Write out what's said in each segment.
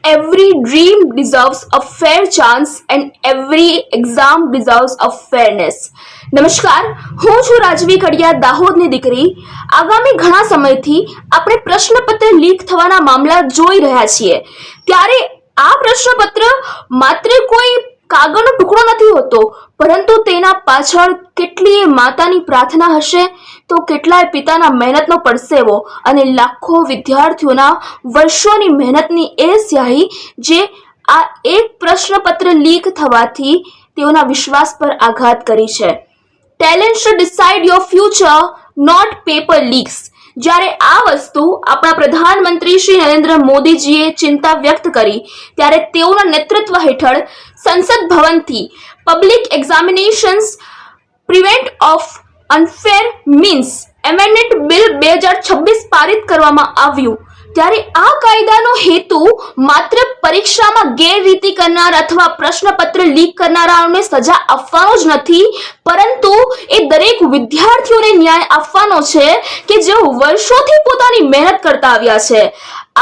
every dream deserves a fair chance and every exam deserves a fairness. નમસ્કાર, હું છું રાજવી કડિયા, દાહોદની દીકરી. આગામી ઘણા સમયથી આપણે પ્રશ્નપત્ર લીક થવાના મામલા જોઈ રહ્યા છીએ. ત્યારે આ પ્રશ્નપત્ર માત્ર કોઈ કાગળનો ટુકડો નથી હોતો, પરંતુ તેના પાછળ કેટલીય માતાની પ્રાર્થના હશે, તો કેટલાય પિતાના મહેનતનો પરસેવો અને લાખો વિદ્યાર્થીઓના વર્ષોની મહેનતની એ સ્યાહી જે આ એક પ્રશ્નપત્ર લીક થવાથી તેઓના વિશ્વાસ પર આઘાત કરી છે. Talent should decide your future, not paper leaks. જ્યારે આ વસ્તુ આપણા પ્રધાનમંત્રી શ્રી નરેન્દ્ર મોદીજીએ ચિંતા વ્યક્ત કરી, ત્યારે તેઓના નેતૃત્વ હેઠળ સંસદ ભવનથી public examinations prevent of unfair means amendment bill 2026 પારિત કરવામાં આવ્યું. ત્યારે આ કાયદાનો હેતુ માત્ર પરીક્ષામાં ગેરરીતિ કરનાર અથવા પ્રશ્નપત્ર લીક કરનારાઓને સજા આપવાનો જ નથી, પરંતુ એ દરેક વિદ્યાર્થીઓને ન્યાય આપવાનો છે કે જેઓ વર્ષોથી પોતાની મહેનત કરતા આવ્યા છે.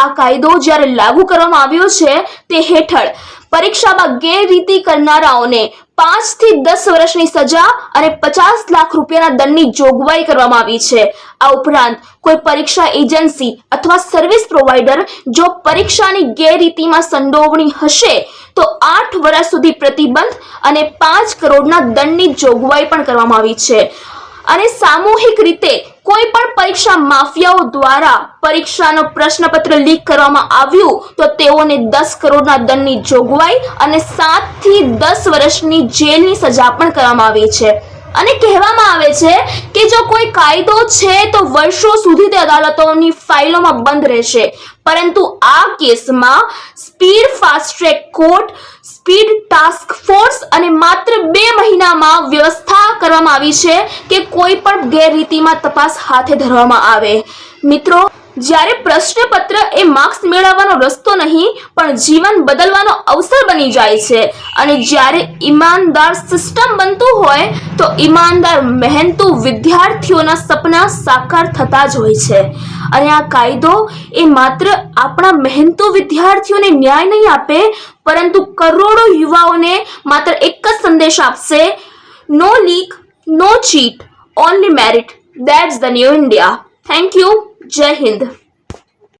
આ કાયદો જ્યારે લાગુ કરવામાં આવ્યો છે તે હેઠળ પરીક્ષામાં ગેરરીતિ કરનારાઓને 5 થી 10 વર્ષની સજા અને 50 લાખ રૂપિયાના દંડની જોગવાઈ કરવામાં આવી છે. આ ઉપરાંત કોઈ પરીક્ષા એજન્સી અથવા સર્વિસ પ્રોવાઈડર જો પરીક્ષાની ગેરરીતિમાં સંડોવણી હશે તો 8 વર્ષ સુધી પ્રતિબંધ અને 5 કરોડના દંડની જોગવાઈ પણ કરવામાં આવી છે. અને સામૂહિક રીતે કોઈ પણ પરીક્ષા માફિયાઓ દ્વારા પરીક્ષાનો પ્રશ્નપત્ર લીક કરવામાં આવ્યું તો તેઓને 10 કરોડના દંડની જોગવાઈ અને 7 થી 10 વર્ષની જેલની સજા પણ કરવામાં આવી છે. અને કહેવામાં આવે છે કે જો કોઈ કાયદો છે તો વર્ષો સુધી તે અદાલતોની ફાઇલોમાં બંધ રહેશે, પરંતુ આ કેસમાં speed fast track court, speed task force અને માત્ર 2 મહિનામાં વ્યવસ્થા કરવામાં આવી છે કે કોઈ પણ ગેરરીતિમાં તપાસ હાથે ધરવામાં આવે. મિત્રો, જ્યારે પ્રશ્નપત્ર એ માર્ક્સ મેળવવાનો રસ્તો નહીં પણ જીવન બદલવાનો અવસર બની જાય છે, અને જ્યારે ઈમાનદાર સિસ્ટમ બનતું હોય તો ઈમાનદાર મહેનતુ વિદ્યાર્થીઓના સપના સાકાર થતા જ હોય છે. અને આ કાયદો એ માત્ર આપણા મહેનતુ વિદ્યાર્થીઓને ન્યાય નહીં આપે, પરંતુ કરોડો યુવાઓને માત્ર એક જ સંદેશ આપશે: no leak, no cheat, only merit. That's the new India. Thank you. Jai Hind.